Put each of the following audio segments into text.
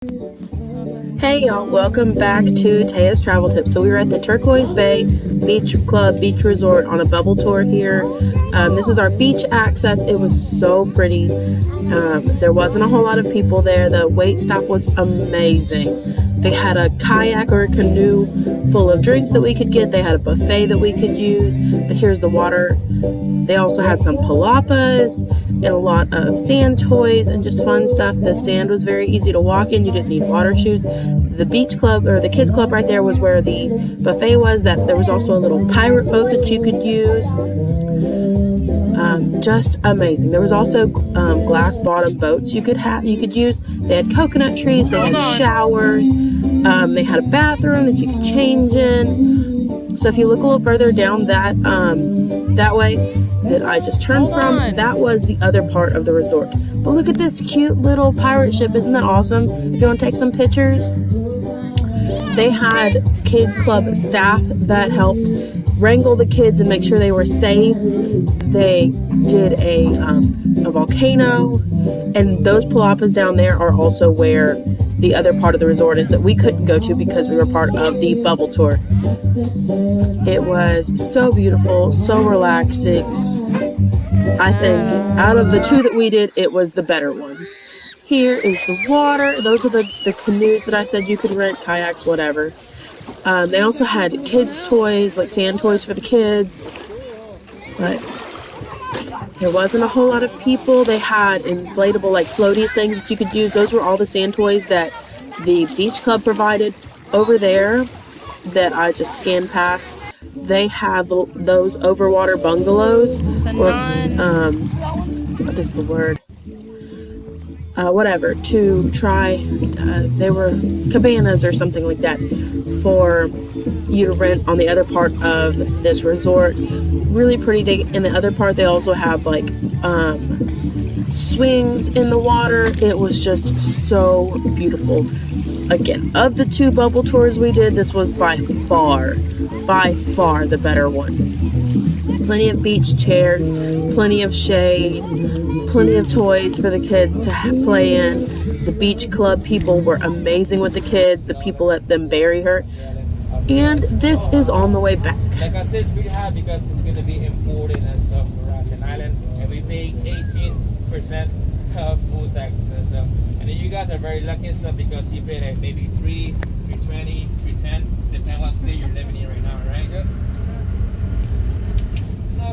Hey y'all, welcome back to Taya's Travel Tips. So we were at the Turquoise Bay Beach Club Beach Resort on a bubble tour here. This is our beach access. It was so pretty. There wasn't a whole lot of people there. The wait staff was amazing. They had a kayak or a canoe full of drinks that we could get. They had a buffet that we could use. But here's the water. They also had some palapas and a lot of sand toys and just fun stuff. The sand was very easy to walk in. You didn't need water shoes. The beach club or the kids club right there was where the buffet was. That there was also a little pirate boat that you could use. Just amazing. There was also glass bottom boats you could use. They had coconut trees. They had showers. They had a bathroom that you could change in. So if you look a little further down that way that I just turned from, that was the other part of the resort. But look at this cute little pirate ship. Isn't that awesome? If you want to take some pictures. They had kid club staff that helped wrangle the kids and make sure they were safe. They did a volcano, and those palapas down there are also where the other part of the resort is that we couldn't go to because we were part of the bubble tour. It was so beautiful, so relaxing. I think out of the two that we did, it was the better one. Here is the water. Those are the canoes that I said you could rent, kayaks, whatever. They also had kids' toys, like sand toys for the kids. But there wasn't a whole lot of people. They had inflatable, like floaties things that you could use. Those were all the sand toys that the beach club provided. Over there that I just scanned past, they have those overwater bungalows. Or, what is the word? Whatever, to try, they were cabanas or something like that for you to rent on the other part of this resort. Really pretty. In the other part, they also have like swings in the water. It was just so beautiful. Again, of the two bubble tours we did, this was by far the better one. Plenty of beach chairs, plenty of shade, plenty of toys for the kids to play in. The beach club people were amazing with the kids. The people let them bury her. And this is on the way back. Like I said, it's pretty high because it's going to be imported and stuff for Rotten Island. And we pay 18% of food taxes and stuff. And then you guys are very lucky and stuff because you pay like maybe $3, $3.20, $3.10, depending on what state you're living in right now, right? Yep.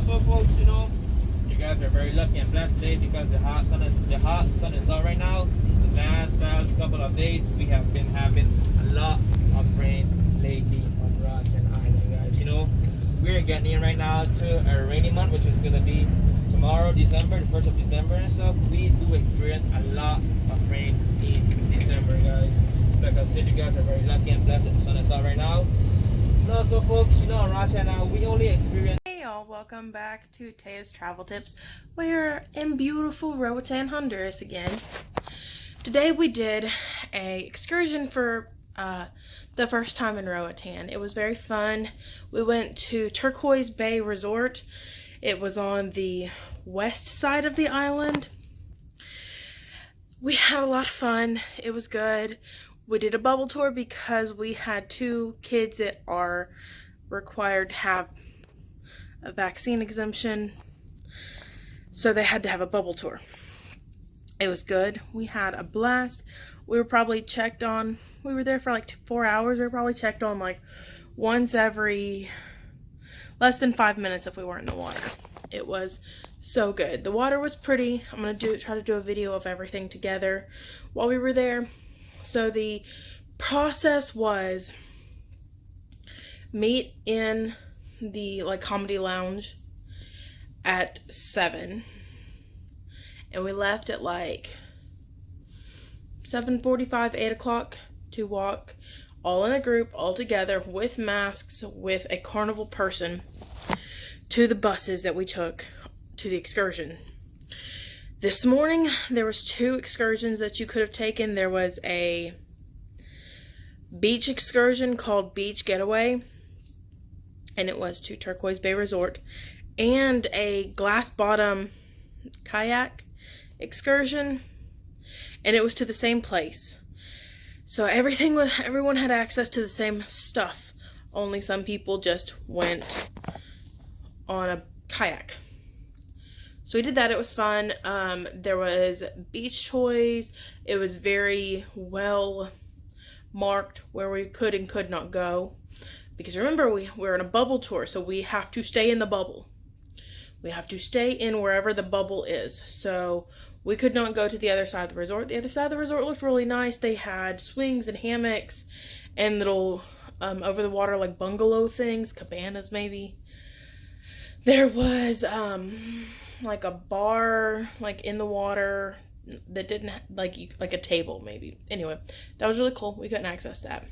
So folks, you know, you guys are very lucky and blessed today because the hot sun is out right now. The past couple of days we have been having a lot of rain lately on Rotten Island, guys. You know, we're getting in right now to a rainy month, which is gonna be tomorrow, December, the 1st of December and stuff. We do experience a lot of rain in December, guys. Like I said, you guys are very lucky and blessed that the sun is out right now. So folks, you know, on Rotten Island we only experience. Welcome back to Taya's Travel Tips. We're in beautiful Roatan, Honduras again. Today we did a excursion for the first time in Roatan. It was very fun. We went to Turquoise Bay Resort. It was on the west side of the island. We had a lot of fun. It was good. We did a bubble tour because we had two kids that are required to have a vaccine exemption, so they had to have a bubble tour. It was good. We had a blast. We were probably checked on, we were there for like 4 hours. We were probably checked on like once every less than 5 minutes if we weren't in the water. It was so good. The water was pretty. I'm gonna try to do a video of everything together while we were there. So the process was meet in the like comedy lounge at 7, and we left at like 7:45, 8 o'clock to walk all in a group, all together with masks, with a Carnival person to the buses that we took to the excursion. This morning there was 2 excursions that you could have taken. There was a beach excursion called Beach Getaway, and it was to Turquoise Bay Resort, and a glass bottom kayak excursion, and it was to the same place. So everyone had access to the same stuff. Only some people just went on a kayak. So we did that. It was fun. There was beach toys. It was very well marked where we could and could not go. Because remember, we're in a bubble tour, so we have to stay in the bubble. We have to stay in wherever the bubble is. So we could not go to the other side of the resort. The other side of the resort looked really nice. They had swings and hammocks and little over the water like bungalow things, cabanas maybe. There was like a bar like in the water that didn't like a table maybe. Anyway, that was really cool. We couldn't access that.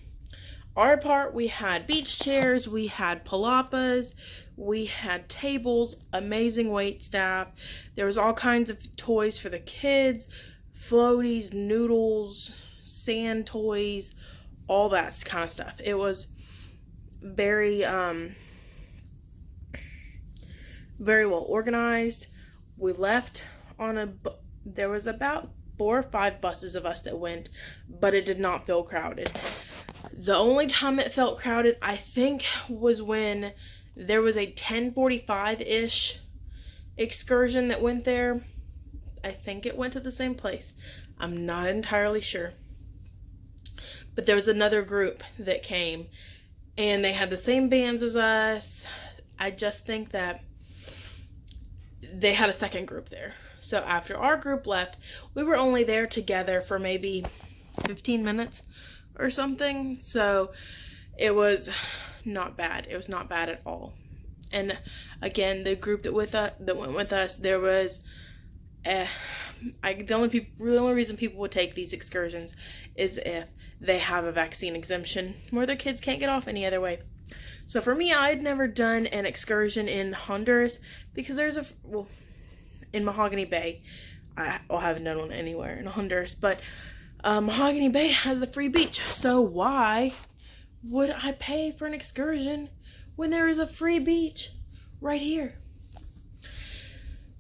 Our part, we had beach chairs, we had palapas, we had tables, amazing wait staff. There was all kinds of toys for the kids, floaties, noodles, sand toys, all that kind of stuff. It was very very well organized. We left on there was about 4 or 5 buses of us that went, but it did not feel crowded. The only time it felt crowded, I think, was when there was a 10:45-ish excursion that went there. I think it went to the same place. I'm not entirely sure. But there was another group that came, and they had the same bands as us. I just think that they had a second group there. So after our group left, we were only there together for maybe 15 minutes or something. So it was not bad. It was not bad at all. And again, the group that went with us, there was the only reason people would take these excursions is if they have a vaccine exemption where their kids can't get off any other way. So for me, I'd never done an excursion in Honduras because in Mahogany Bay. I haven't done one anywhere in Honduras, but Mahogany Bay has the free beach. So why would I pay for an excursion when there is a free beach right here?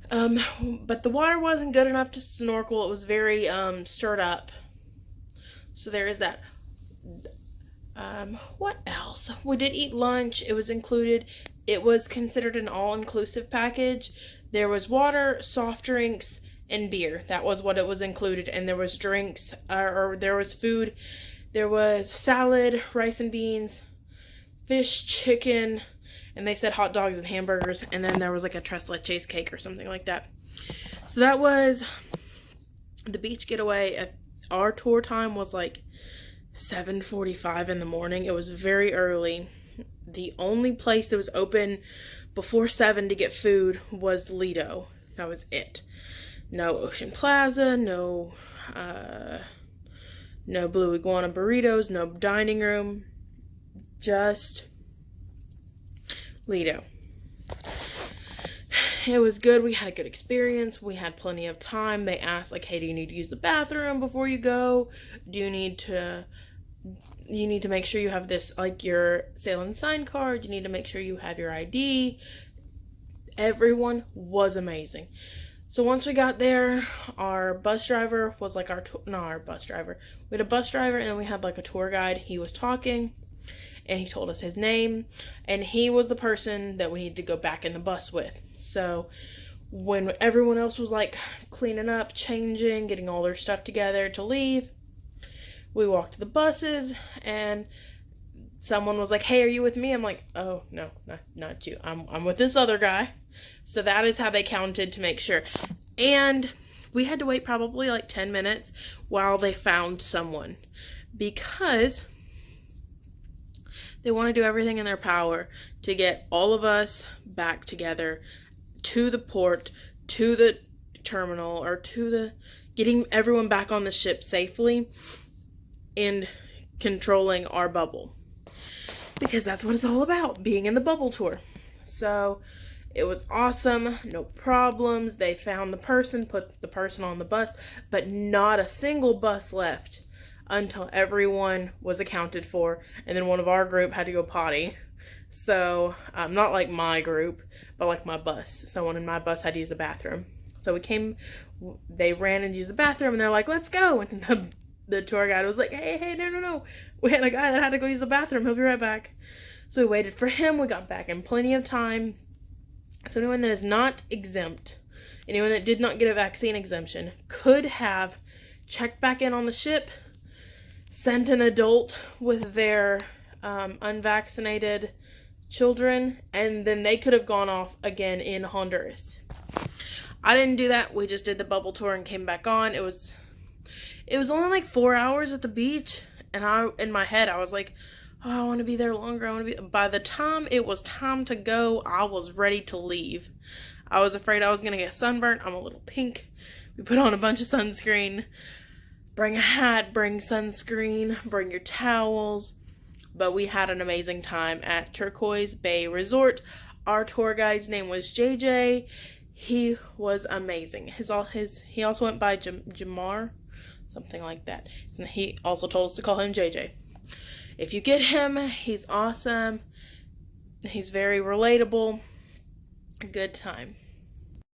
But the water wasn't good enough to snorkel. It was very stirred up. So there is that. What else? We did eat lunch. It was included. It was considered an all-inclusive package. There was water, soft drinks, and beer. That was what it was included. And there was drinks, or there was food. There was salad, rice and beans, fish, chicken, and they said hot dogs and hamburgers. And then there was like a tres leches cake or something like that. So that was the beach getaway. Our tour time was like 7:45 in the morning. It was very early. The only place that was open before 7 to get food was Lido. That was it. No Ocean Plaza, no Blue Iguana burritos, no dining room, just Lido. It was good. We had a good experience. We had plenty of time. They asked, like, hey, do you need to use the bathroom before you go? Do you need to make sure you have this, like, your sail and sign card? You need to make sure you have your ID. Everyone was amazing. So once we got there, our bus driver was like not our bus driver. We had a bus driver and then we had like a tour guide. He was talking and he told us his name and he was the person that we needed to go back in the bus with. So when everyone else was like cleaning up, changing, getting all their stuff together to leave, we walked to the buses and someone was like, hey, are you with me? I'm like, oh, no, not you. I'm with this other guy. So that is how they counted to make sure. And we had to wait probably like 10 minutes while they found someone because they want to do everything in their power to get all of us back together to the port, to the terminal, or getting everyone back on the ship safely and controlling our bubble. Because that's what it's all about, being in the bubble tour. So it was awesome, no problems. They found the person, put the person on the bus, but not a single bus left until everyone was accounted for. And then one of our group had to go potty. So, not like my group, but like my bus. Someone in my bus had to use the bathroom. So they ran and used the bathroom, and they're like, let's go. And the tour guide was like, hey, no. We had a guy that had to go use the bathroom. He'll be right back. So we waited for him. We got back in plenty of time. So anyone that is not exempt, anyone that did not get a vaccine exemption, could have checked back in on the ship, sent an adult with their unvaccinated children, and then they could have gone off again in Honduras. I didn't do that. We just did the bubble tour and came back on. It was only like 4 hours at the beach, and in my head I was like, oh, I want to be there longer. By the time it was time to go, I was ready to leave. I was afraid I was going to get sunburnt. I'm a little pink. We put on a bunch of sunscreen. Bring a hat, bring sunscreen, bring your towels. But we had an amazing time at Turquoise Bay Resort. Our tour guide's name was JJ. He was amazing. He also went by Jamar, something like that. And he also told us to call him JJ. If you get him, he's awesome. He's very relatable. A good time.